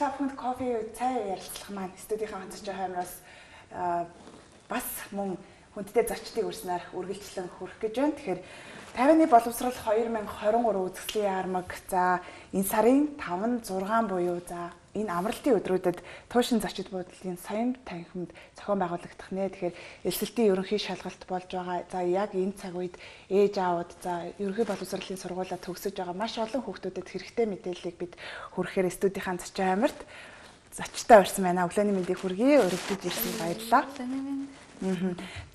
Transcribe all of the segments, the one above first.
та бүхэнд кофе цай ярилцлах маань студийн ганц хоймроос бас мөн хүндтэй зочдыг өрснээр үргэлжлэн хүрэх гэж байна. Тэгэхээр Тайваны боловсрол 2023 үзэсгэлэн ярмаг за энэ сарын 5, 6 буюу за энэ амралтын өдрүүдэд туушин зочид буудлын соён танхимд зохион байгуулагдах нэ. Тэгэхээр элсэлтийн ерөнхий шалгалт болж байгаа. За яг энэ цаг үед ээж аауд за ерөнхий боловсролын сургуулаа төгсөж байгаа маш олон хүүхдүүдэд хэрэгтэй мэдээллийг бид хүргэхээр студийнхаа зочин амирт зочтой орсон байна. Өглөөний мэндийг хүргэе. Өргөдөж ирсэн баярлалаа.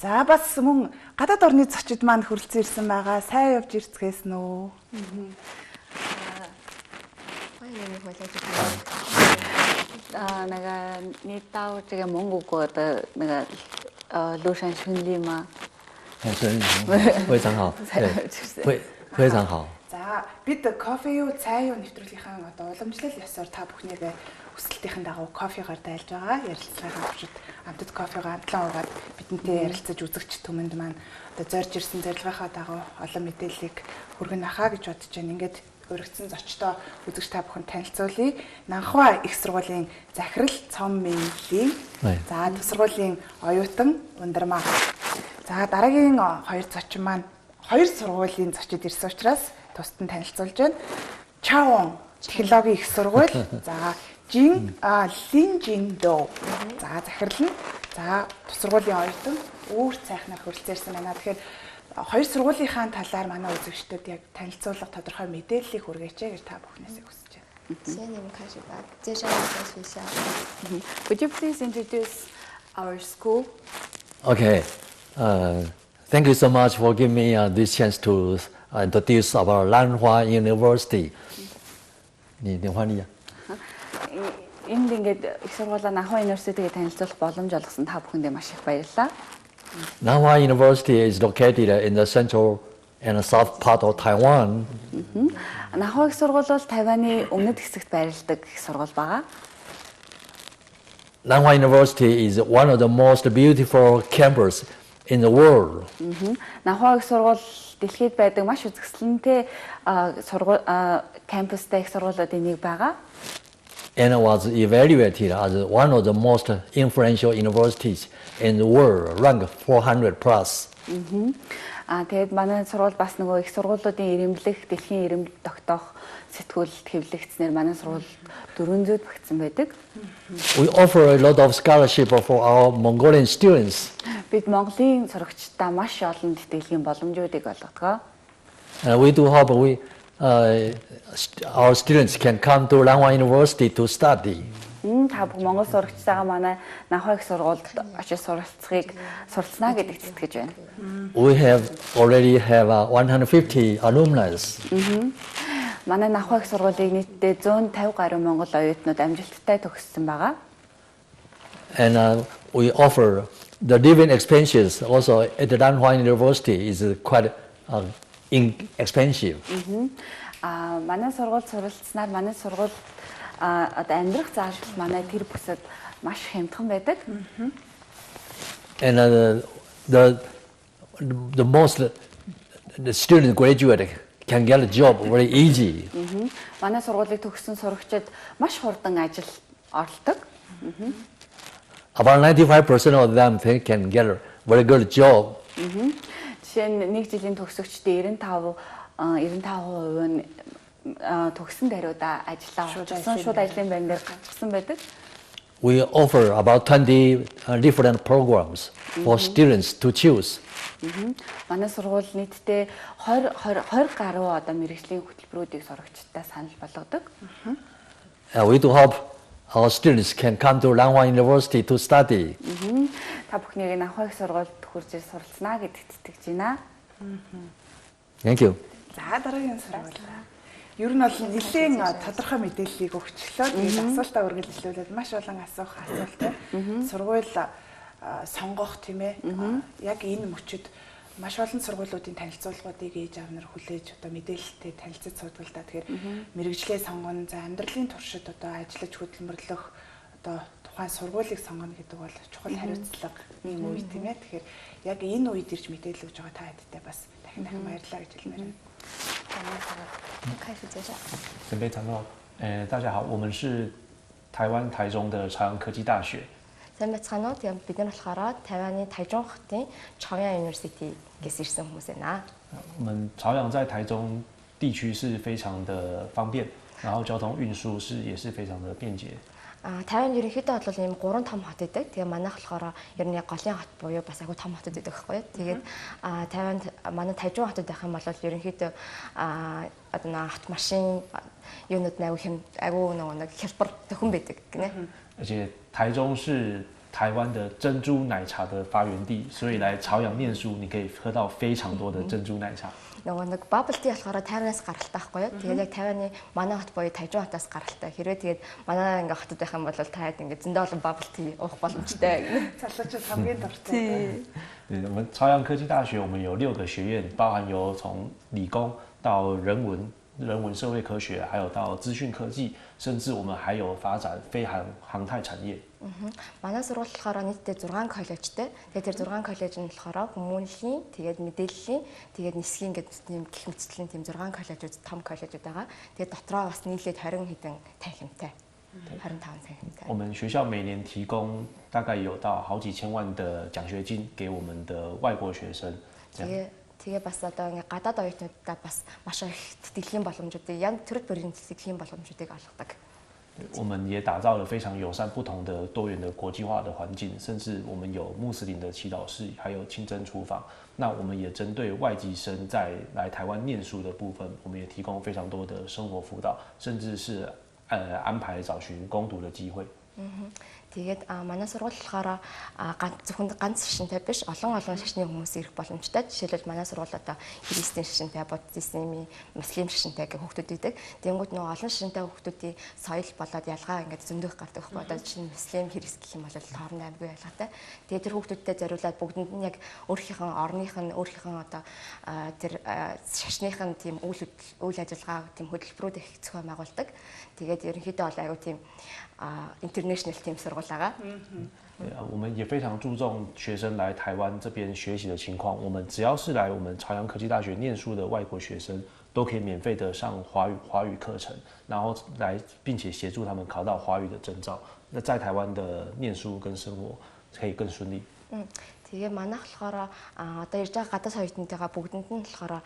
За бас мөн гадаад орны зочид маань хүрэлцэн ирсэн байгаа. Сайн явж ирцгээсэн үү? 내가 니 따오 저게 몽고거的那个路上顺利吗？非常好，对，非常好。 За бид кофе юу, цай юу нэвтрүүлгийнхаа одоо уламжлал ёсоор та бүхнийгээ хүсэлтийн дагуу кофегаар дайлж байгаа. Ярилцлагын төвшөд амтд кофегаа амтлан уугаад бидэнтэй ярилцаж үзэгч түмэнд маань одоо зорж ирсэн зорилгынхаа дагуу олон мэдээллийг хүргэнэ хаа гэж бодож байна. Ингээд өргөцсөн зочдоо үзэгч та бүхэн танилцуулъя. Нанхва их сургуулийн захирал Цом Мэйлийн, за төв сургуулийн оюутан Ундармаа. За дараагийн хоёр зочин маань хоёр сургуулийн зочид ирсэн учраас тусдан танилцуулж байна. Чаон технологийн их сургууль. За Линжиндо. За захирал нь. За төв сургуулийн оюутан өөр цайхнаар хүрэлцээрсэн байна. Тэгэхээр хоёр сургуулийнхаа талаар манай үзэгчдэд яг танилцуулга тодорхой мэдээллийг хүргээч гэж та бүхнээсээ хүсэж байна. Would you please introduce our school? Okay, thank you so much for giving me this chance to introduce our Lanhua University. 你欢迎。 Энд ингээд их сургуулаа Нанхва University-г танилцуулах боломж олгосон та бүхэндээ маш их баярлалаа. Nanhua University is located in the central and south part of Taiwan. Нанхва их сургууль бол Тайваны өмнөд хэсэгт байрладаг их сургууль байгаа. Nanhua University is one of the most beautiful campus in the world. Нанхва их сургууль дэлхийд байдаг маш үзэсгэлэнтэй кампустай их сургуулиудын нэг байгаа. And was evaluated as one of the most influential universities in the world, ranked 400 plus. Тэгээд манай сургууль бас нөгөө их сургуулиудын ирэмблэх, дэлхийн ирэмбэл тогтоох сэтгүүлд хэвлэгдснээр манай сургууль 400 багтсан байдаг. We offer a lot of scholarship for our Mongolian students. Бид Монголын сурагчдаа маш олон тэтгэлийн боломжуудыг олгодог. We do hope our students can come to Lanhua University to study. Та бүхэн Монгол сурагчдаа манай Нанхва их сургуульд очиж суралцахыг суралцнаа гэдэгт итгэж байна. We already have 150 alumni. Манай Нанхва их сургуулийг нийтдээ 150 гаруй монгол оюутнууд амжилттай төгссөн байгаа. And we offer the living expenses also at the Lanhua University is quite inexpensive. Манай сургууль суралцснаар манай сургууль одоо амьдрах заашгүй манай тэр бүсэд маш хямдхан байдаг. And the student graduate can get a job very easy. Манай сургуулийг төгссөн сурагчид маш хурдан ажил олдог. About 95% of them can get a very good job. Жишээ нь нэг жилийн төгсөгчдийн 95% нь төгссөн даруйда ажиллаа олсон, шууд ажлын байр дээр ганцхан байдаг. We offer about 20 different programs for students to choose. Манай сургууль нийтдээ 20 гаруй одоо мэргэжлийн хөтөлбөрүүдийг сурагчдаа санал болгодог. We do hope our students can come to Lanhua University to study. Та бүхнийг Нанхва их сургуульд хурж ир суралцнаа гэдэгт итгэж байна. Thank you. За дараагийн сургууль. Ер нь бол нэлийн тодорхой мэдээллийг өгчлөө. Тэгээд асуултаа үргэлжлүүлээд маш олон асуух асуулттай. Сургууль сонгох тийм ээ. Яг энэ мөчөд маш олон сургуулиудын танилцуулгуудыг ээж аав нар хүлээж одоо мэдээлэлтэй танилцаж суудаг л да. Тэгэхээр мэрэгжлээ сонгоно, за амьдралын туршид одоо ажиллаж хөдөлмөрлөх одоо тухайн сургуулийг сонгоно гэдэг бол чухал хариуцлага юм уу тийм ээ. Тэгэхээр яг энэ үед ирж мэдээлэл өгж байгаа та хэдтэй бас дахин баярлалаа гэж хэлмээр байна. 准备谈到，大家好，我们是台湾台中的朝阳科技大学。 сайн байцгаана уу. Тэгээд бид нар болохоор Тайваны Тайжун хотын Chaoyang University-гээс ирсэн хүмүүс байна. 我们朝阳在台中地区是非常的方便，然后交通运输也是非常的便捷。 Тайван ерөнхийдөө бол ийм 3 том хот идэг. Тэгээ манайх болохоор ер нь голын хот буюу бас айгүй том хотод идэг байхгүй. Тэгээд Тайванд манай Тайжун хотод байх юм бол ерөнхийдөө одоо хот машин юунууд айгүй нэг хялбар төхөн байдаг гинэ. 而且台中是台湾的珍珠奶茶的发源地，所以来朝阳念书，你可以喝到非常多的珍珠奶茶。 Нэг bubble tea болохоор Тайванаас гаралтай байхгүй юу? Тэгээд яг Тайваны манай хот буюу Тайжун хотоос гаралтай. Хэрвээ тэгээд манай ингээ хотод байх юм бол таад ингээ зөндөө олон bubble tea уух боломжтой. Залуучууд хамгийн дуртай. 我们朝阳科技大学，我们有6个学院，包含有从理工到人文社会科学，还有到资讯科技，甚至我们还有发展飞航太产业。 Манай сургууль болохоор нийтдээ 6 коллежтэй. Тэгээд тэр 6 коллеж нь болохоор хүмүүнлэгийн, тэгээд мэдээллийн, тэгээд нисхийн гэдэг тийм гэх мэтчлийн тийм 6 коллежууд, том коллежууд байгаа. Тэгээд дотроо бас нийлээд 20 хэдэн танхимтай. 25 танхимтай. 我们学校每年提供大概有到好几千万的奖学金给我们的外国学生。 Тэгээ бас одоо ингээ гадаад оюутнуудаа бас маш их тэтгэлийн боломжуудыг, яг төрөл бүрийн тэтгэлийн боломжуудыг олгодог. 我们也打造了非常友善、不同的多元的国际化的环境，甚至我们有穆斯林的祈祷室，还有清真厨房。那我们也针对外籍生在来台湾念书的部分，我们也提供非常多的生活辅导，甚至是安排找寻攻读的机会。 Тэгээд манай сургууль болохоор зөвхөн ганц шишинтэй биш олон шишний хүмүүс ирэх боломжтой. Жишээлбэл манай сургууль одоо христийн шишинтэй, буддизмын, муслим шишинтэй гэх хүүхдүүд идэг. Тэнгүүд нөгөө олон шишинтэй хүүхдүүдийн соёл болоод ялгаа ингээд зөндөх гардаг байхгүй. Одоо жишээ нь муслим христ гэх юм бол хоорондоо аймгүй ялгаатай. Тэгээд тэр хүүхдүүдтэй зориулаад бүгдэнд нь яг өөрийнхөө орных нь өөрийнхөө одоо тэр шашныхын тийм үйл ажиллагаа тийм хөтөлбөрүүд их зохион байгуулдаг. Тэгээд ерөнхийдөө бол аюу тийм international team surгууль байгаа. 我们也非常注重学生来台湾这边学习的情况。我们只要是来我们朝阳科技大学念书的外国学生，都可以免费的上华语课程，然后来并且协助他们考到华语的证照。那在台湾的念书跟生活可以更顺利。 Тэгээ манайх болохоор одоо ирж байгаа гадаад соёлтнуудаа бүгдэнд нь болохоор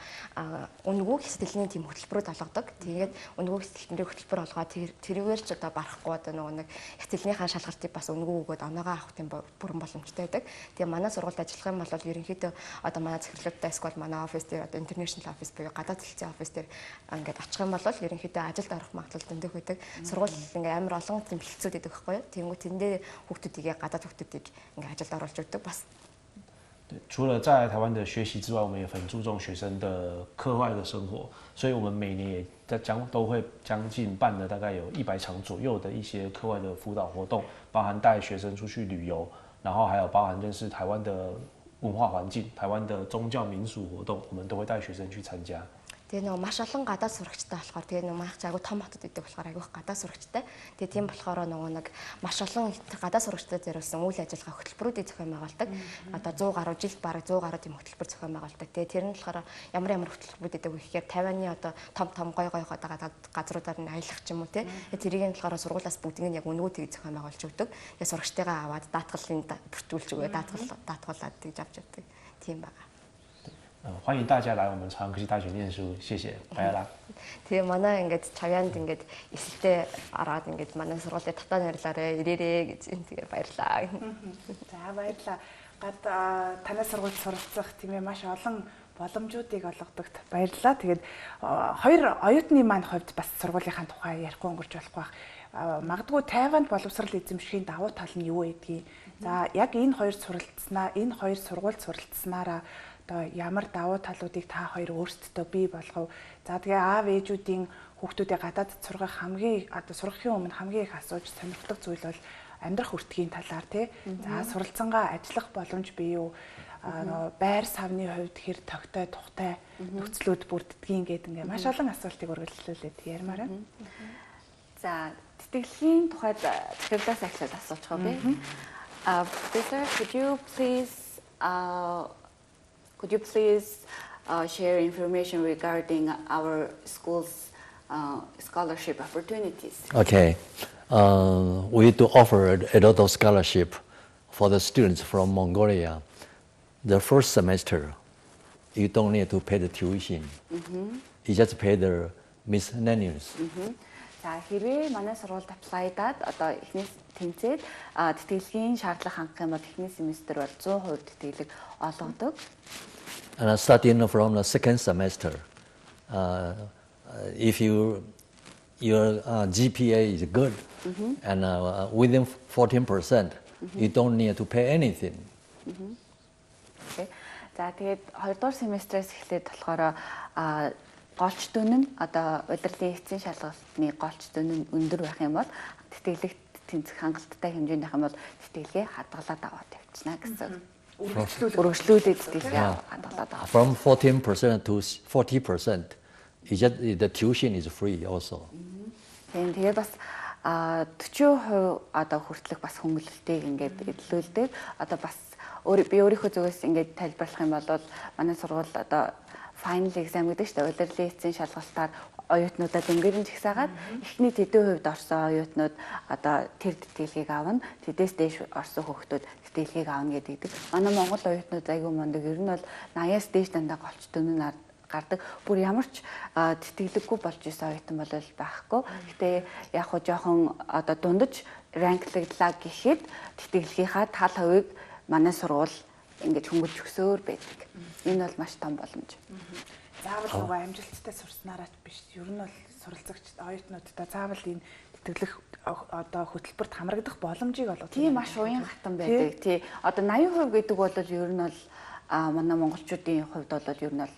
өнгөө хэсэлтний тийм хөтөлбөрөд олгодог. Тэгээд өнгөө хэсэлтний хөтөлбөр олгоод тэрүүгээр ч одоо барахгүй одоо нөгөө нэг хэсэлтнийхаа шалгалтыг бас өнгөө өгөөд оноогоо авах тийм бүрэн боломжтой байдаг. Тэгээ манай сургуульд ажиллах юм бол ерөнхийдөө одоо манай захирлуудтай эсвэл манай офис дээр одоо international office буюу гадаад хэлцээ офис дээр ингээд очих юм бол ерөнхийдөө ажилд орох магадлал дөндөх байдаг. Сургууль ингээ амар олон тийм бэлтцүүд байдаг байхгүй юу? Тэнгүү тэндээ хүүхдүүдийг гадаад хүүхдүүдийг ингээ ажилд оруулж өгдөг бас. 除了在台湾的学习之外，我们也很注重学生的课外的生活，所以我们每年也都会将近办了大概有100场左右的一些课外的辅导活动，包含带学生出去旅游，然后还有包含认识台湾的文化环境、台湾的宗教民俗活动，我们都会带学生去参加。 Тэгээ нөгөө маш олон гадаад сурагчтай болохоор тэгээ нөгөө маш айгу том хотод идэг болохоор айгу гадаад сурагчтай. Тэгээ тийм болохоор нөгөө нэг маш олон гадаад сурагчтай зориулсан үйл ажиллагаа хөтөлбөрүүдийг зохион байгуулдаг. Одоо 100 гаруй жилд бараг 100 гаруй тийм хөтөлбөр зохион байгуулдаг. Тэгээ тэр нь болохоор ямар хөтөлбөрүүд идэг вэ гэхээр Тайваны одоо том гой газруудаар нь аялах ч юм уу те. Тэрийг нь болохоор сургуулиас бүгдийг нь яг өнгөөтэйг зохион байгуулж өгдөг. Тэгээ сурагчтайгаа аваад даатгалын бүртгүүлж өгөө даатгуулаад тэгж авч явдаг. Тийм байна. 欢迎大家来我们朝阳科技大学念书，谢谢，拜拜啦。 Тэгээ манай ингээд Chaoyangд ингээд эсэлтэй ороод ингээд манай сургуулийн татаа нэрлээрээ ирээрээ гэж тэгээ баярлаа. За баярлаа. Танай сургуульд суралцах тийм ээ маш олон боломжуудыг олгодогт баярлалаа. Тэгээд хоёр оюутны маань хувьд бас сургуулийнхаа тухай ярихгүй өнгөрч болохгүй байх. Магадгүй Тайванд боловсрал эзэмшихийн давуу тал нь юу гэдгийг. За яг энэ хоёр сургуульд суралцсанаараа ямар давуу талуудыг та хоёр өөрсдөө бий болгов. За тэгээ аав ээжүүдийн хүүхдүүдээ гадаад сургах сургахын өмнө хамгийн их асууж сонирхдаг зүйл бол амьдрах үртгийн талаар тий. За суралцсангаа ажиллах боломж бий юу? Байр савны хувьд хэр тогтой тухтай нөхцлүүд бүрддгийг ингээд маш олон асуултыг үргэлжлүүлээд ярмаар байна. За тэтгэлийн тухайд захирлаас ахлаад асуучих уу би. Professor, could you please share information regarding our school's scholarship opportunities? Okay. we do offer a lot of scholarship for the students from Mongolia. The first semester, you don't need to pay the tuition. You just pay the miscellaneous. За хэрвээ манай сургуульд аплайдаад одоо эхнээс тэнцээд тэтгэлгийн шаардлага хангах юм бол эхний семестр бол 100% тэтгэлэг олгодог. And starting from the second semester, if your GPA is good and within 14%, you don't need to pay anything. Okay. За тэгээд 2 дугаар семестрээс эхлээд болохоор голч дүн нь одоо удирдлын эцсийн шалгалтны голч дүн нь өндөр байх юм бол тэтгэлэгт тэнцэх хангалттай хэмжээнд байх юм бол тэтгэлгээ хадгалаад аваад явчихна гэсэн. Үргэлжлүүлээд тэтгэлгээ хадгалаад авах. From 14% to 40%, the tuition is free also. Тэгээд бас 40% одоо хүртэлх бас хөнгөлөлтийг ингээд эдлүүлдэг. Одоо бас би өөрийнхөө зүгээс ингээд тайлбарлах юм бол манай сургууль одоо final exam гэдэг чинь удирдлын эцсийн шалгалтаар оюутнуудаа дөнгөрөн жигсаагаад эхний тэдэн хувьд орсон оюутнууд одоо тэр тэтгэлгийг авна. Тэдээс дээш орсон хүүхдүүд тэтгэлгийг авна гэдэг. Манай Монгол оюутнууд айгүй мундаг. Ер нь бол 80-аас дээш дандаа голч дүн нь гардаг. Бүр ямар ч тэтгэлэггүй болж исэн оюутан бол байхгүй. Гэтэ яг хуу жоохон одоо дундаж ранклагдлаа гэхэд тэтгэлгийнхаа тал хувийг манай сургууль ингэж хөнгөлж өгсөөр байдаг. Энэ бол маш том боломж. Заавал нөгөө амжилттай сурснараа биш. Ер нь бол суралцагч оюутнуудаа заавал энэ тэтгэлэх одоо хөтөлбөрт хамрагдах боломжийг олгох. Тийм маш уян хатан байдаг. Тий. Одоо 80% гэдэг бол ер нь бол манай монголчуудын хувьд бол ер нь бол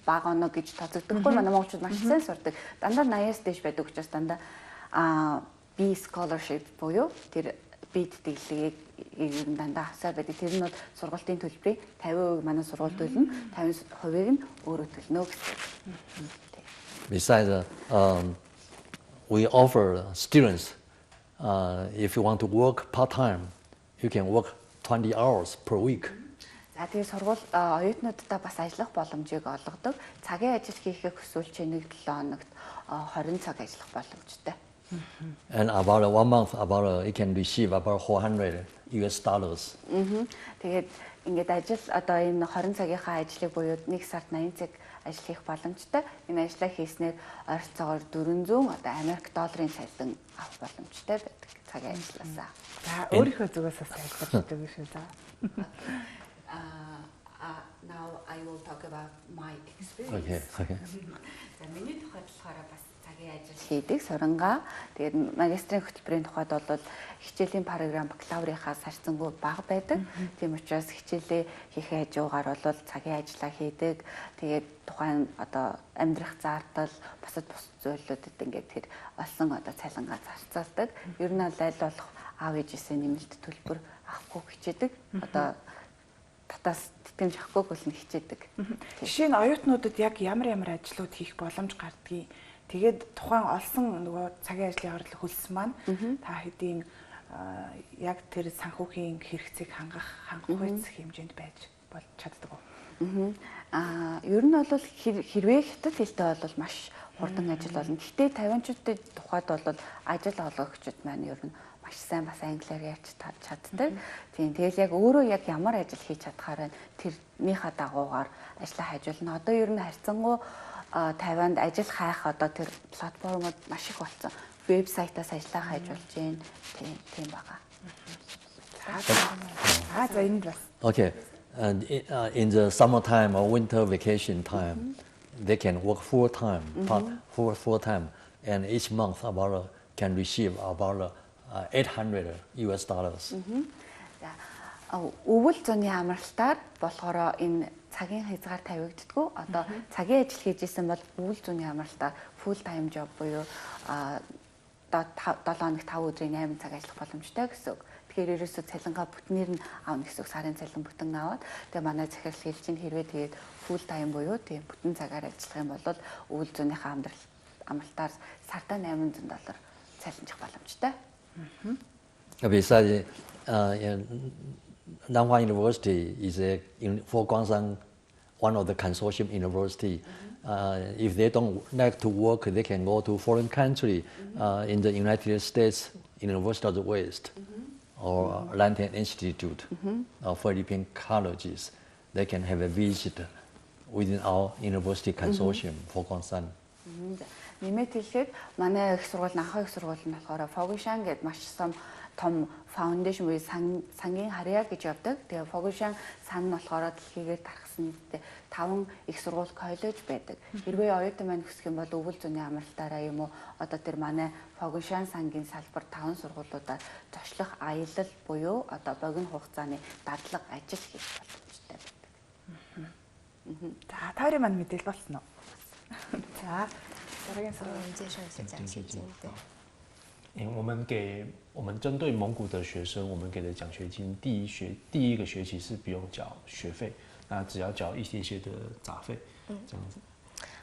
бага оноо гэж тооцогддоггүй. Манай монголчууд маш сайн сурдаг. Дандаа 80-аас дээш байдаг учраас дандаа B scholarship буюу тэр B тэтгэлгийг ер нь дандаа авсаар байдаг. Тэр нь бол сургалтын төлбөрийн 50% манай сургууль төлнө, 50%-ийг нь өөрөө төлнө гэсэн. Besides, we offer students, if you want to work part-time, you can work 20 hours per week. За тэгээд сургууль оюутнуудаа бас ажиллах боломжийг олгодог. Цагийн ажил хийхээ хүсвэл чи 1-7 хоногт 20 цаг ажиллах боломжтой. And about 1 month, you can receive about $400. Тэгээд ингээд ажил одоо энэ 20 цагийнхаа ажлыг буюу 1 сард 80 цаг ажил хийх боломжтой. Энэ ажлаа хийснээр ойролцоогоор 400 одоо Америк долларын цалин авах боломжтой байдаг цагийн ажлаасаа. За өөрийнхөө зүгээс бас тайлбарлаж өгөх шүү за. Now I will talk about my experience. Okay. За миний тухайд болохоор бас цагийн ажил хийдэг сурангаа. Тэгээд магистрийн хөтөлбөрийн тухайд бол хичээлийн програм бакалаврынхаас харьцангуй бага байдаг. Тийм учраас хичээлээ хийхээ хажуугаар бол цагийн ажиллаа хийдэг. Тэгээд тухайн одоо амьдрах зардал бусад зүйлүүдэд ингээд тэр олсон одоо цалингаа зарцуулдаг. Ер нь аль болох аав ээжээсээ нэмэлт төлбөр авахгүй хичээдэг. Одоо татаас тэтгэмж авахгүй бол нь хичээдэг. Жишээ нь оюутнуудад яг ямар ажлууд хийх боломж гардгийг тэгээд тухайн олсон нөгөө цагийн ажлын орлого хөлс маань та хэдийн яг тэр санхүүгийн хэрэгцээг хангах үйц хэмжээнд байж болж чаддаг уу? Ер нь бол хэрвээ хятад хэлтэй бол маш хурдан ажил болно. Гэхдээ 50-чуудын тухайд бол ажил олгогчид маань ер нь маш сайн бас англиар ярьж чаддаг. Тийм. Тэгэл яг өөрөө яг ямар ажил хийж чадхаараа тэрнийхээ дагуугаар ажиллаа хажуулна. Одоо ер нь харьцангуй Тайванд ажил хайх одоо тэр платформуд маш их болсон. Вебсайтаас ажиллаа хайжуулж байна. Тийм байгаа. За энд бас. Okay. And in the summertime or winter vacation time, they can work full-time, full-time, and each month can receive about $800. За өвөл зуны амралтаар болохоор энэ цагийн хязгаар тавигддаггүй. Одоо цагийн ажил хийж исэн бол өвөл зуны амралтаар full time job буюу одоо 7 хоног 5 өдрийн 8 цаг ажиллах боломжтой гэсэн үг. Тэгэхээр ерөөсөө цалингаа бүтнээр нь авна гэсэн үг. Сарын цалин бүтэн аваад тэгээ манай захирал хэлж чинь хэрвээ тэгээд full time буюу тийм бүтэн цагаар ажиллах юм бол өвөл зуныхаа амралтаар сартаа $800 цалинжих боломжтой. Besides, Nanhua University is for Guangzhou, one of the consortium university. If they don't like to work, they can go to foreign country. In the United States, University of the West or Lantern Institute or Philippine colleges, they can have a visit within our university consortium for concern. Нэмээд хэлэхэд манай их сургууль, анхаа их сургууль нь болохоор Fogushan гэдэг маш том foundation буюу сангийн харьяа гэж явдаг. Тэгээ Fogushan сан нь болохоор дэлхийгээр тархсан нийтдээ 5 их сургууль коллеж байдаг. Хэрвээ оюутан маань хүсэх юм бол өвөл зүйн амралтаараа юм уу одоо тэр манай Fogushan сангийн салбар 5 сургуулиудаар зочлох аялал буюу одоо богино хугацааны дадлаг ажил хийх боломжтой байдаг. За таарийн маань мэдээлэл болсон уу? За 我们针对蒙古的学生，我们给的奖学金，第一个学期是不用缴学费，那只要缴一些的杂费，这样子。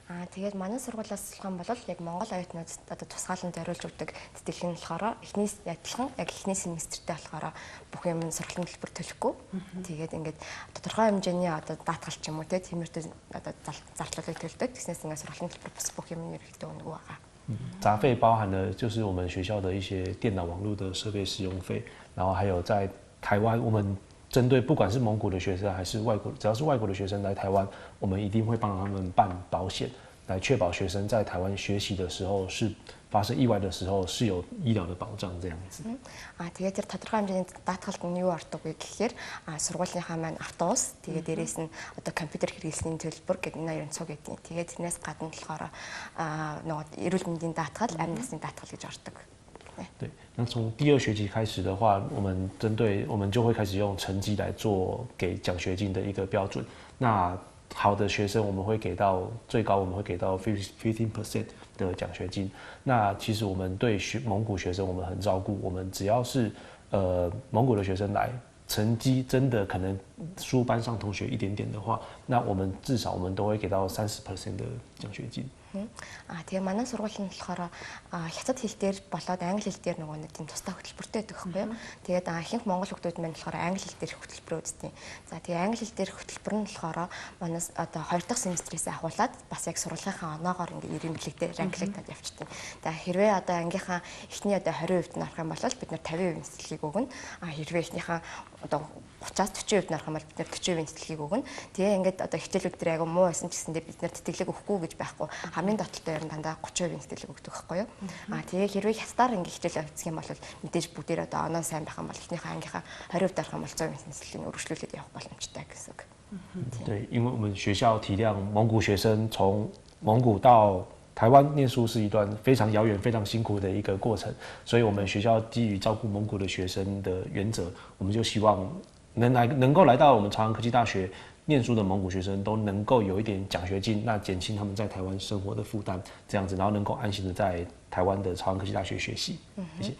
Тэгээд манай сургуулиас асуулхан бол яг Монгол оюутнуудад одоо тусгаалan зориулж өгдөг тэтгэл нь болохоор эхний семестртээ болохоор бүх юм сургалтын төлбөр төлөхгүй. Тэгээд ингээд тодорхой хэмжээний одоо даатгалч юм уу тиймэрхүү одоо зардлыг төлдөг. Тэснээс ингээд сургалтын төлбөр бас бүх юм ерөөхдөө өнгө байгаа. 杂费包含了就是我们学校的一些电脑网络的设备使用费，然后还有在台湾我们针对不管是蒙古的学生还是外国，只要是外国的学生来台湾，我们一定会帮他们办保险，来确保学生在台湾学习的时候是发生意外的时候是有医疗的保障这样子。Тэгээд тэр тодорхой хэмжээний даатгалд нь юу ордог вэ гэхээр сургуулийнхаа маань автобус, тэгээд дээрээс нь одоо компьютер хэрэглэсний төлбөр гэдэг энэ хоёрын цуг гэдэг. Тэгээд тэрнээс гадна болохоор нөгөө эрүүл мэндийн даатгал, амь насны даатгал гэж ордог. 对，那从第2学期开始的话，我们就会开始用成绩来做给奖学金的一个标准。那好的学生，我们会给到最高，我们会给到 15% 的奖学金。那其实我们对蒙古学生，我们很照顾。我们只要是蒙古的学生来，成绩真的可能输班上同学一点点的话，那我们至少我们都会给到30% 的奖学金。Тэгээ манай сургууль нь болохоор хятад хэл дээр болоод англи хэл дээр нөгөө нэг тийм тусдаа хөтөлбөртэй байдаг байхгүй юу. Тэгээд ихэнх монгол хүмүүс маань болохоор англи хэл дээр хөтөлбөр үздэг. За тэгээ англи хэл дээр хөтөлбөр нь болохоор манаас одоо 2 дахь семестрээс ахуулаад бас яг сургуулийнхаа оноогоор ингээд ирэмблэгтэй ранглагдаад явчихдаг. Тэгээ хэрвээ одоо ангийнхаа эхний одоо 20% нь орох юм бол бид нар 50% нислэгийг өгнө. Хэрвээ эхнийхээ одоо 30-аас 40% нарах юм бол бид нар 40% нислэгийг өгнө. Тэгээ ингээд одоо хичээлүүд дээр айгу муу байсан ч гэсэндээ бид нар тэтгэлэг өгөхгүй гэж байхгүй. Хамгийн дотолтой ер нь дандаа 30% нислэг өгдөг байхгүй юу? Тэгээ хэрвээ хятадаар ингээд хичээл авчих юм бол мэдээж бүгдээр одоо оноо сайн байх юм бол эхнийхээ ангийнхаа 20% дарах юм бол 100% нислэгийг өргөжлүүлээд явах боломжтой гэсэн үг. 对，因为我们学校体谅蒙古学生从蒙古到台湾念书是一段非常遥远、非常辛苦的一个过程，所以我们学校基于照顾蒙古的学生的原则，我们就希望能够来到我们朝阳科技大学念书的蒙古学生都能够有一点奖学金，那减轻他们在台湾生活的负担，这样子，然后能够安心的在台湾的朝阳科技大学学习。谢谢。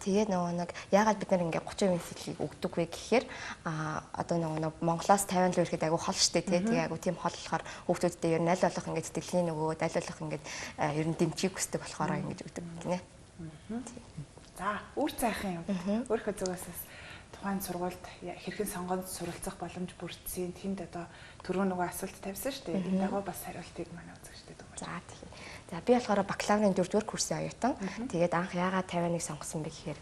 Тэгээд нөгөө нэг яагаад бид нар ингээ 30% нислэгийг өгдөг вэ гэхээр одоо нөгөө Монголоос 50 л ирэхэд айгу хол штэ тэгээ айгу тийм хол болохоор хүүхдүүдтэй ер нь аль болох ингээ тэтгэлийн нөгөө аль болох ингээ ер нь дэмжих хүсдэг болохоор ингэж өгдөг гинэ. За үр цайхан юм. Өөрийнхөө зүгээс тухайн сургуульд хэрхэн сонгоод суралцах боломж бүрдсэн. Тэнд одоо түрүү нөгөө асуулт тавьсан штэ. Энэ дагуу бас хариултыг манай үзэгчдэд өгөөч. За тийм. За би болохоор бакалаврын 4-р курсын оюутан. Тэгээд анх яагаад Тайваныг сонгосон бэ гэхээр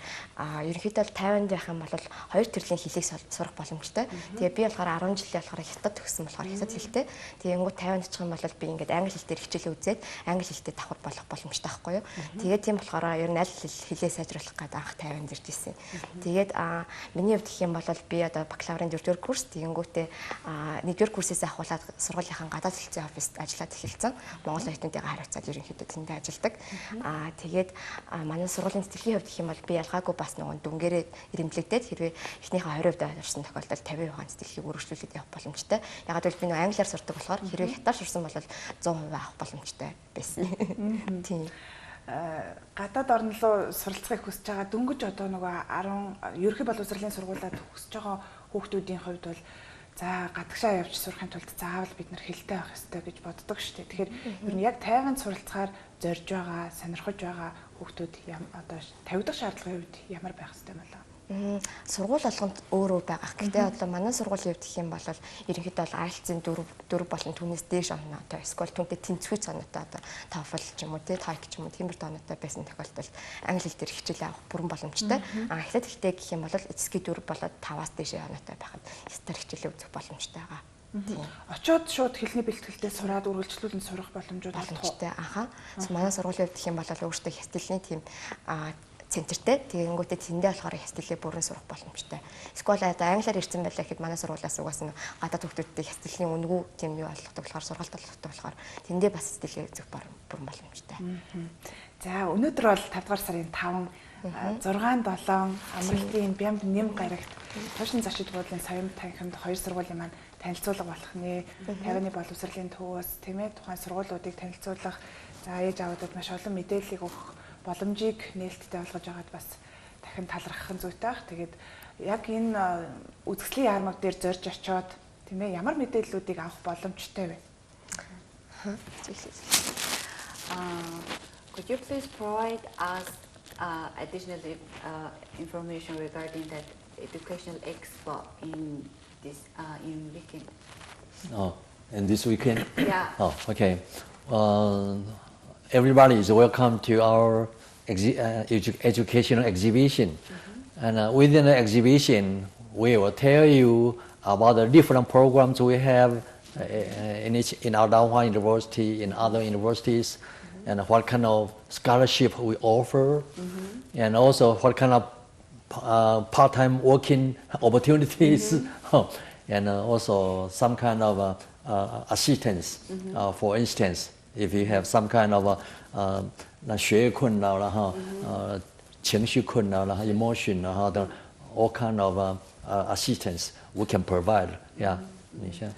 ерөнхийдөө Тайванд байх юм бол 2 төрлийн хэлийг сурах боломжтой. Тэгээд би болохоор 10 жилийн болохоор хятад төгссөн болохоор хятад хэлтэй. Тэгээд Тайванд очих юм бол би ингээд англи хэл дээр хичээлээ үзээд англи хэлтэй давхар болох боломжтой байхгүй юу. Тэгээд тийм болохоор ер нь аль хэлээ сайжруулах гэдэг анх Тайванд ирж ирсэн. Тэгээд миний хувьд гэх юм бол би одоо бакалаврын 4-р курс тэгэнгүүтээ 1-р курсээс ахуулаад сургуулийнхаа гадаад хэлцээ оффист ажиллаад эхэлсэн. Монгол оюутнуудыг хариуцаад ерөнхийдөө тэндээ ажилладаг. Тэгээд манай сургуулийн сэтгэлийн хувьд гэх юм бол би ялгаагүй бас нөгөө дүнгээрээ ирэмблэгдээд хэрвээ эхнийхээ 20% орсон тохиолдолд 50% сэтгэлийг өргөжлүүлээд явах боломжтой. Ягаад гэвэл би нөгөө англиар сурдаг болохоор хэрвээ хятадаар сурсан бол 100% авах боломжтой байсан. Тийм. Гадаад орн руу суралцахыг хүсэж байгаа дөнгөж одоо нөгөө 10 ерөнхий боловсролын сургуулиуд хүсэж байгаа хүүхдүүдийн хувьд бол за гадагшаа явж сурахын тулд заавал бид нар хэлтэй байх ёстой гэж боддог шүү дээ. Тэгэхээр ер нь яг Тайванд суралцахаар зорж байгаа, сонирхож байгаа хүүхдүүд одоо 50 дахь шаардлагын үед ямар байх ёстой юм бэ? Сургууль болгонд өөр байгаа. Гэхдээ одоо манай сургуулийн хувьд гэх юм бол ерөнхийдөө бол IELTS-ийн 4 болон түүнээс дээш оноотой эсвэл түүнтэй тэнцвүүц оноотой одоо TOEFL ч юм уу TOEIC ч юм уу тиймэр оноотой байсан тохиолдолд англи хэл дээр хичээл авах бүрэн боломжтой. Ахлаад ихтэй гэх юм бол эцэсгийн 4 болоод 5-аас дээш оноотой байхад стар хичээлээ үзэх боломжтой байгаа. Очоод шууд хэлний бэлтгэлтэй сураад үргэлжлүүлэн сурах боломжууд боломжтой. Манай сургуулийн хувьд гэх юм бол өөртөө хястилны тийм центртэй тэгэнгүүтээ тэндээ болохоор хястилээ бүрэн сурах боломжтой. Эсвэл одоо англиар ирсэн байлаа гэхэд манай сургуулиас угаас нь гадаад хүүхдүүдтэй хястилын үнэгүй тийм юу болгодог болохоор сургалт болгодог болохоор тэндээ бас хястилээ үзэх бүрэн боломжтой. За өнөөдөр бол 5 дугаар сарын 5 6-7 амралтын Бямб нэм гарагт туушин зочид буудлын соём танхимд хоёр сургуулийн маань танилцуулга болох нэ 50-ны боловсролын төвөөс тийм ээ тухайн сургуулиудыг танилцуулах за ээж аавуудад маш олон мэдээллийг өгөх боломжийг нээлттэй болгож байгаад бас дахин талархах нь зүйтэй бах. Тэгээд яг энэ үзэсгэлэн яармаг дээр зорж очиод тийм ээ ямар мэдээллүүдийг авах боломжтой вэ? Could you please provide us additional information regarding that educational expo in this in weekend? Oh, and this weekend? Yeah. Oh, okay. Everybody is welcome to our educational exhibition. And within the exhibition, we will tell you about the different programs we have in our Daohua University, in other universities, and what kind of scholarship we offer, and also what kind of part-time working opportunities, and also some kind of assistance. For instance, if you have some kind of 学业困扰了哈，情绪困扰了哈 ，emotion 了哈的 all kind of assistance we can provide. Yeah, 你先。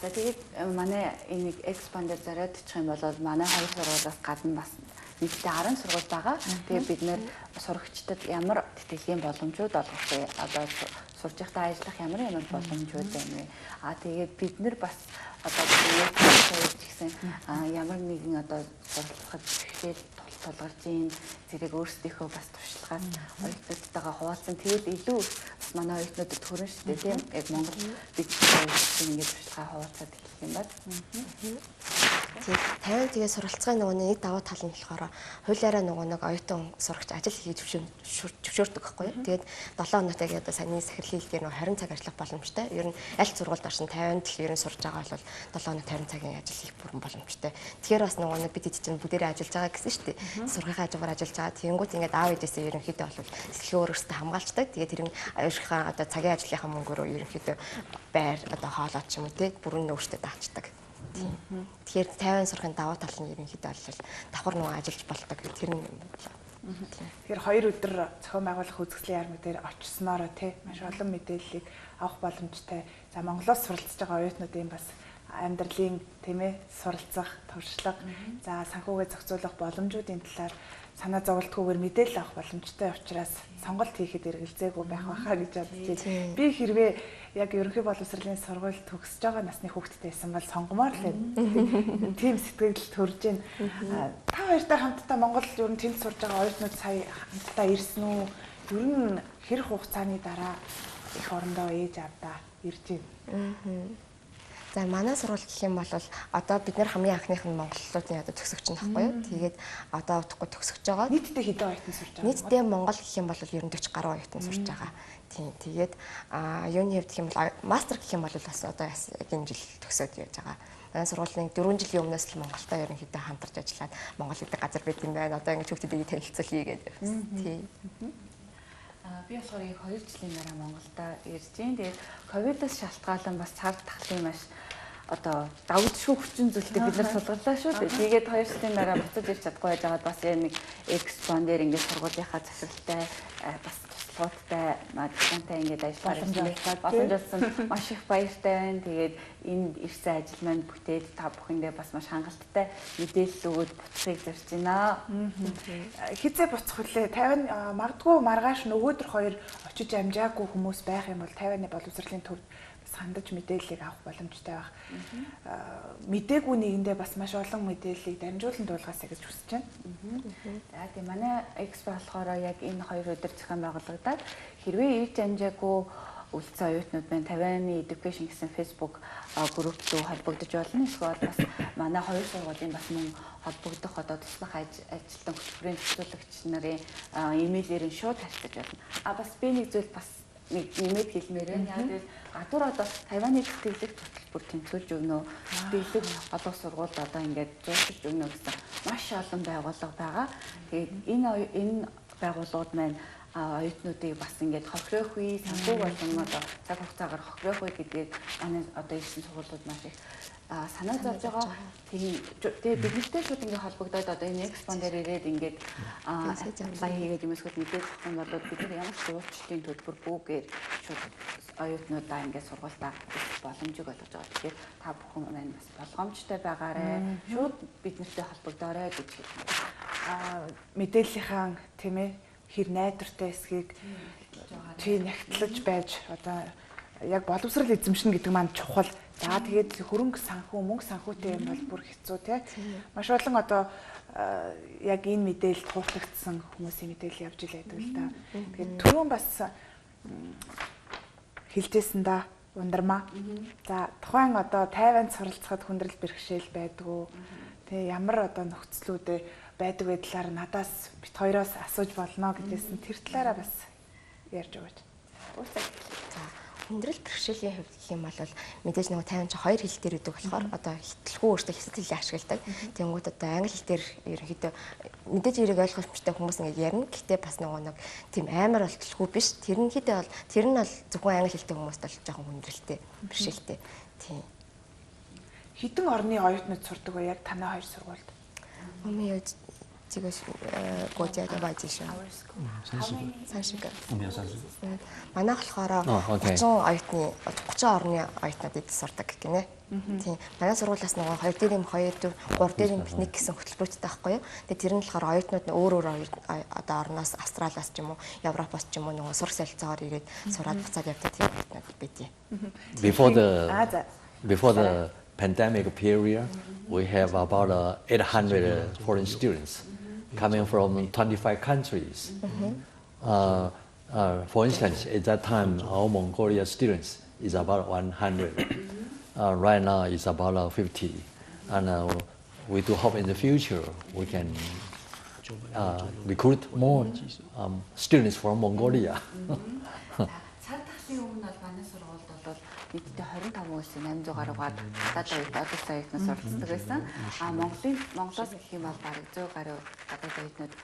За тэгээд манай энэ экспонд зориод очих юм бол манай хоёр сургуулиас гадна бас нийтдээ 10 сургууль байгаа. Тэгээд бид нэр сурагчдад ямар тэтгэлийн боломжууд олгох вэ? Одоо сурж байхдаа ажиллах ямар боломжууд байна вэ? Тэгээд бид нэр бас одоо гэсэн ямар нэгэн одоо суралцахад хэрэгтэй тулгарч ийн зэрэг өөрсдийнхөө бас туршлагаас оюутнуудтайгаа хуваалцсан. Тэгээд илүү бас манай оюутнуудад хүрэн шүү дээ тийм. Яг Монгол бид ингэж туршлагаа хуваалцаад ирэх юм байна. Тэгээд суралцгын нэг даваа тал нь болохоор хуулиараа нэг оюутан сурагч ажил хийж зөвшөөрдөг байхгүй юу. Тэгээд 7 хоногт яг одоо саний сахирлын хэлээр 20 цаг ажиллах боломжтой. Ер нь аль сургуульд орсон 50-нд л ер нь сурж байгаа бол 7 хоног 50 цагийн ажил хийх бүрэн боломжтой. Тэгэхээр бас нэг бид чинь бүгдээрээ ажиллаж байгаа гэсэн шүү дээ. Сургуулийн хажуугаар ажиллаж байгаа. Тэгэнгүүт ингээд аав ээжээсээ ерөнхийдөө бол сэтгэл өөрөөсөө хамгаалцдаг. Тэгээд тэр аюулшихаа одоо цагийн ажлынхаа мөнгөөрөө ерөнхийдөө байр одоо хоолой ч юм уу тий бүрэн өөртөө даачдаг. Тэгэхээр 50 сурахын даваа тал нь ерөнхийдөө бол давхар нөгөө ажиллаж болдог тэр нь юм байна. Тэгэхээр 2 өдөр зохион байгуулах үзэсгэлэн яармаг дээр очсноороо тий маш олон мэдээллийг авах боломжтой. За Монголоос суралцж байгаа оюутнуудын бас амьдралын тийм ээ суралцах, туршлага, за санхүүгээ зохицуулах боломжуудын талаар санаа зовлтгүйгээр мэдээлэл авах боломжтой учраас сонголт хийхэд эргэлзээгүй байх байхаа гэж бодож байна. Би хэрвээ яг ерөнхий боловсролын сургууль төгсөж байгаа насны хүүхэдтэй байсан бол сонгомоор л байна. Тийм сэтгэл төрж байна. Та хоёртай хамтдаа Монгол ер нь тэнд сурж байгаа оюутнууд сая хамтдаа ирсэн үү? Ер нь хэр хугацааны дараа их орондоо ээж авдаа ирж байна. За манай сургууль гэх юм бол одоо бид нэр хамгийн анхных нь монголчуудын одоо төгсөгч нь байхгүй юу. Тэгээд одоо удахгүй төгсөж байгаа. Нийтдээ хэдэн оюутан сурж байгаа? Нийтдээ Монгол гэх юм бол ер нь 40 гаруй оюутан сурж байгаа. Тийм. Тэгээд юуны хувьд гэх юм бол мастер гэх юм бол бас одоо энэ жил төгсөөд явж байгаа. Манай сургуулийн 4 жилийн өмнөөс л Монголтой ерөнхийдөө хамтарч ажиллаад Монгол гэдэг газар байт юм байна. Одоо ингэж хүүхдүүдийг танилцуулъя гэдэг. Тийм. Би болохоор 2 жилийн дараа Монголда ирж байна. Тэгээд ковидос шалтгаалan бас цаг тахлын маш одоо давдшгүй хүчин зүйлтэй бид нар сулгарлаа шүү дээ. Тэгээд 2 жилийн дараа буцаж ирч чадахгүй байж байгаад бас яг нэг экспон дээр ингээд сургуулийнхаа захиралтай бас туслахтай дистантай ингээд ажиллаж боломжтой маш их баяртай байна. Тэгээд энэ ирсэн ажил маань бүтээд та бүхэндээ бас маш хангалттай мэдээлэл өгөөд буцахыг зорж байна. Хизээ буцах хүлээ 50 магадгүй маргааш нөгөөдөр 2 очиж амжаагүй хүмүүс байх юм бол 50-ны боловсролын төвд хандаж мэдээллийг авах боломжтой байх. Мдээгүй нэгэндээ бас маш олон мэдээллийг дамжуулан дуулгасаа гэж хүсэж байна. За тийм манай экспо болохоор яг энэ 2 өдөр зохион байгуулагдаад хэрвээ ив жанжаагүй үлдсэн оюутнууд байна 50-ны education гэсэн Facebook групп руу холбогдож болно. Эсвэл бас манай 2 сургуулийн бас мөн холбогдох одоо туслах ажилтан хөтөлбөрийн төсөөлөгч нарын имэйлээр нь шууд харьцаж болно. Бас би нэг зүйл бас нэг нэмээд хэлмээр байна. Яг л гадуур одоо Тайваны тэтгэлэг хөтөлбөр тэмцүүлж өгнө. Тэтгэлэг олон сургууль одоо ингээд зуршилж өгнө гэсэн маш олон байгууллага байгаа. Тэгээд энэ байгууллагууд маань оюутнуудыг бас ингээд хохирох үе, санхүү болон одоо цаг хугацаагаар хохирох үе гэдгийг манай одоо ирсэн сургуулиуд маш их санаа зовж байгаа. Тэгээ биднэртэй шууд ингээд холбогдоод одоо энэ экспон дээр ирээд ингээд аплай хийгээд юм эсвэл мэдээж авах юм бол бид нар ямар ч зөвлөлтийн төлбөр бүүгээд шууд оюутнуудаа ингээд сургуультаа боломжийг олгож байгаа. Тэгэхээр та бүхэн маань бас болгоомжтой байгаарай. Шууд биднэртэй холбогдоорой гэж хэлсэн. Мэдээллийнхэн тийм ээ хэр найдвартай эсхийг тийм нягтлаж байж одоо яг боловсрал эзэмшнэ гэдэг маань чухал. За тэгээд хөрөнгө санхүү, мөнгө санхүүтэй юм бол бүр хэцүү тий. Маш олон одоо яг энэ мэдээлэл туурлагдсан хүмүүсийн мэдээлэл явж илээдэг л да. Тэгээд түрүүн бас хэлжсэн да ундармаа. За тухайн одоо тайванд суралцахад хүндрэл бэрхшээл байдгүй. Тэ ямар одоо нөхцлүүдээ байдаг байдлаар надаас бит хоёроос асууж болно гэдээсэн тэр талаараа бас ярьж өгөөч. За хүндрэл бэрхшээлийн хувьд гэх юм бол мэдээж нэг тайван ч 2 хэл дээр өгдөг болохоор одоо хэтгэлгүй өөртөө хэсэг хэлийг ашигладаг. Тэнгүүд одоо англи хэл дээр ерөнхийдөө мэдээж эрэг ойлгомжтой хүмүүс ингэ ярина. Гэхдээ бас нэг тийм амар болтолгүй биш. Тэр нь бол зөвхөн англи хэлтэй хүмүүст бол жоохон хүндрэлтэй бэрхшээлтэй. Тийм. Хэдэн орны оюутнууд сурдаг вэ яг танай 2 сургуульд? 지금 고지하게 맞으셔. 산시가. манай болохоор 30 оюутны 30 орны оюутнууд эд сурдаг гинэ. Тийм. Манай сургуулиас нөгөө 2 дээр 2 3 дээр нэг гэсэн хөтөлбөртэй байхгүй юу. Тэгээ тэр нь болохоор оюутнууд өөр одоо орноос Австралиас ч юм уу, Европоос ч юм уу нөгөө сурах солилцоогоор ирээд сураад буцаад явдаг тийм оюутнууд байдیں۔ Before the pandemic period, we have about 800 foreign students coming from 25 countries. For instance, at that time, our Mongolia students is about 100. Right now, it's about 50. And we do hope in the future we can recruit more students from Mongolia. нийтдээ 25 улсын 800 гаруй гадаад оюутнууд оюутнууд суралцдаг байсан. Монголоос гэх юм бол бараг 100 гаруй гадаад оюутнууд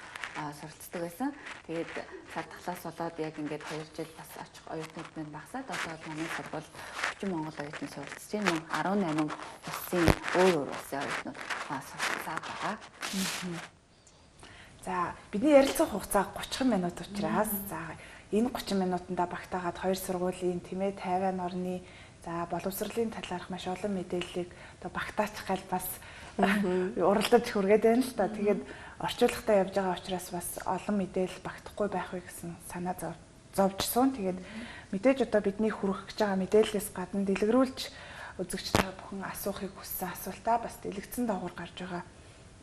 суралцдаг байсан. Тэгээд цар тахлаас болоод яг ингээд 2 жил бас очих оюутнууд нь багасаад одоо манай сургууль 30 монгол оюутнууд суралцж байна. 18 улсын өөр улсын оюутнууд суралцаад байгаа. За бидний ярилцах хугацаа 30 минут учраас за энэ 30 минутанда багтаагаад 2 сургуулийн тэмээ Тайван орны за боловсролын талаарх маш олон мэдээллийг одоо багтаачих гал бас уралдаж хүргээд байна л та. Тэгээд орчуулгатаа явж байгаа учраас бас олон мэдээлэл багтахгүй байх вэ гэсэн санаа зовжсон. Тэгээд мэдээж одоо бидний хүргэх гэж байгаа мэдээллээс гадна дэлгэрүүлж үзэгч та бүхэн асуухыг хүссэн асуултаа бас дэлгэцэн доогуур гарч байгаа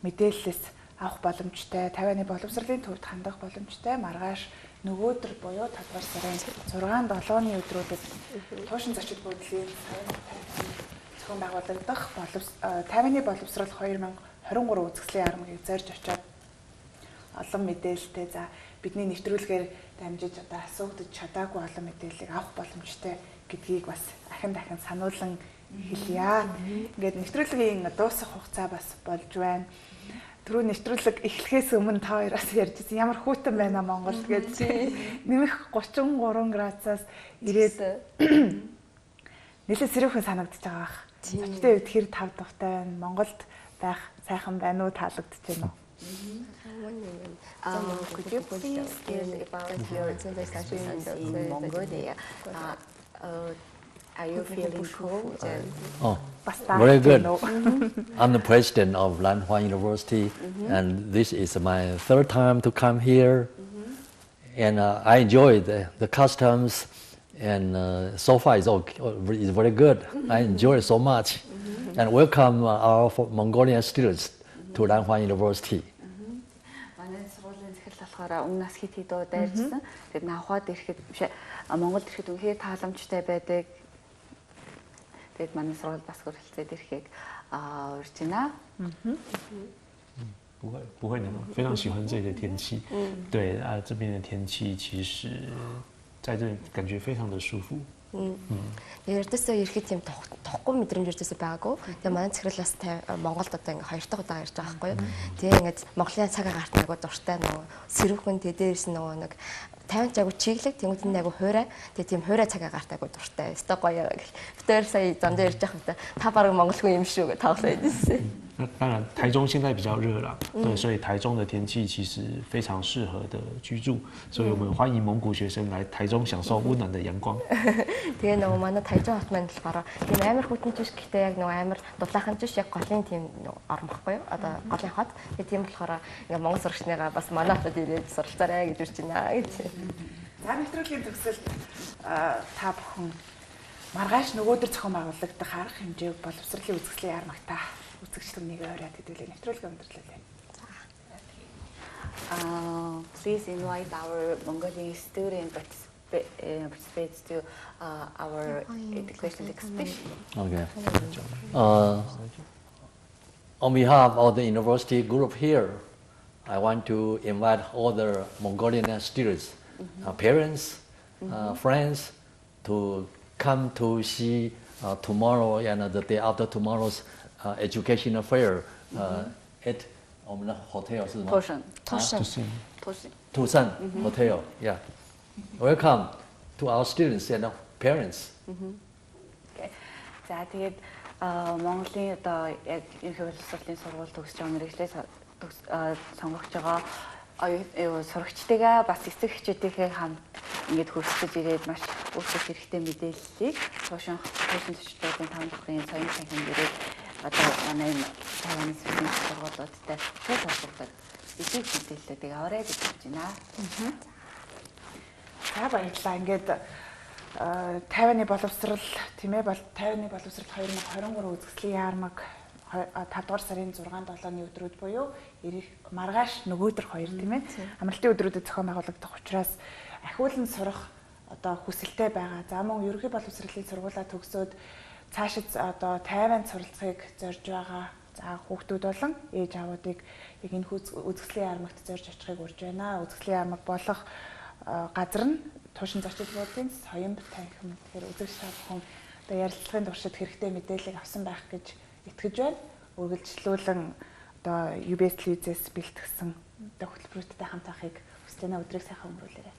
мэдээллээс авах боломжтой, Тайваны боловсролын төвд хандах боломжтой. Маргааш нөгөөдөр буюу татвар сарын 6-7-ны өдрүүдэд туушин зочид буудлын зохион байгуулагдах Тайваны боловсрол 2023 үзэсгэлэн ярамгийг зорж очоод олон мэдээлэлтэй за бидний нэвтрүүлгээр дамжиж одоо асуугдаж чадаагүй олон мэдээллийг авах боломжтой гэдгийг бас дахин сануулan хэлье. Ингээд нэвтрүүлгийн дуусах хугацаа бас болж байна. Түрүү нэвтрүүлэг эхлэхээс өмнө та хоёроос ярьжсэн ямар хүүтэн байна Монгол гэж нэмэх 33 градусаас ирээд нэлээд сэрүүхэн санагдаж байгаа бах. Зочдын үед хэр тав тухтай байна? Монголд байх сайхан байна уу? Таалагдж байна уу? Could you please tell about your experience in Mongolia? Are you feeling cold? Very good. I'm the president of Lanhua University, and this is my 3rd time to come here. And I enjoy the customs and so far it's okay, it's very good. I enjoy it so much, and welcome our Mongolian students to Nanhua University. Манай сургуулийн захирал болохоор өмнө нас хит хит удаа ярьсан. Тэгээд Нанхуад ирэхэд биш Монголд ирэхэд үнэхээр тааламжтай байдаг. Тэгээд манай сургууль бас хүрэлцээд ирэхийг урьж байна. 不会的，非常喜欢这里的天气。对啊，这边的天气其实在这里感觉非常的舒服。Ердөөсөө ирэхэд тийм тохгүй мэдрэмж ердөөсөө байгаагүй. Тэгээ манай захирлаас Монголд одоо ингээ 2 дахь удаа ирж байгаа байхгүй юу. Тэгээ ингээд Монголын цаг агаарт нөгөө дуртай нөгөө сэрүүхэн тэгээ дээрээс нөгөө нэг 50 агуу чиглэг тэнгууд нь агуу хуурай. Тэгээ тийм хуурай цаг агаарт агуу дуртай. Өстой гоё гэх. Битээр сая зам дээр ирж байгаа хөтэ та бараг монгол хүн юм шүү гэж таглаад байсан. 当然，台中现在比较热啦，对，所以台中的天气其实非常适合的居住，所以我们欢迎蒙古学生来台中享受温暖的阳光。 Тэгээ нөгөө манай Тайжан хот маань болохоор тийм амар хүйтэн жиш гэхдээ яг нөгөө амар дудлаахан жиш яг голын тийм орн баггүй юу? Одоо голын хот. Тэгээ тийм болохоор ингээ монгол сурагчныгаа бас манай хотод ирээд суралцаарай гэж үрж байна гэж. За нэвтрүүлгийн төгсөлд та бүхэн маргааш нөгөөдөр зохион байгуулагдах арга хэмжээг боловсролын үзэсгэлэн ярмагтаа үзэгчднийг ороод хэдүүлээ нэвтрүүлгээ өндөрлөлөө. Please invite our Mongolian student participates to our educational exhibition. Okay. On behalf of the university group here, I want to invite all the Mongolian students, parents, friends, to come to see tomorrow and the day after tomorrow's educational fair at hotel. Tusan Hotel. Yeah. Welcome to our students and parents. За тэгээд Монголын одоо яг ерөнхий боловсролын сургууль төгсөж байгаа мэргэжлээ сонгогч байгаа сурагчдыгаа бас эцэг эхчүүдийнхээ хамт ингээд хөрсөж ирээд маш өөрсдөө хэрэгтэй мэдээллийг туушин зочдуудын тавлахын соёлын танхимд ирээд одоо манай Тайваны сүнслэг сургуулиудтай шууд холбогдоод эцэг мэдээллүүдийг аваарай гэж хэлж байна. За баярлалаа. Ингээд Тайваны боловсрол тийм ээ Тайваны боловсрол 2023 үзэсгэлэн яармаг 5 дугаар сарын 6-7-ны өдрүүд буюу маргааш нөгөөдөр 2 тийм ээ амралтын өдрүүдэд зохион байгуулагдах учраас ахиулан сурах одоо хүсэлтэй байгаа. За мөн ерөнхий боловсролын сургуулаа төгсөөд цаашид одоо Тайванд суралцахыг зорж байгаа. За хүүхдүүд болон ээж аавуудыг яг энэ үзэсгэлэн яармагт зорж очихыг урьж байна. Үзэсгэлэн яармаг болох газар нь туушин зочдлуудын соён танхим. Тэгэхээр үзэгч та бүхэн одоо ярилцлагын туршид хэрэгтэй мэдээлэл авсан байх гэж итгэж байна. Үргэлжлүүлэн одоо UBS телевизээс бэлтгэсэн одоо хөтөлбөрүүдтэй хамт байхыг хүсэж байна. Өдрийг сайхан өнгөрүүлээрэй.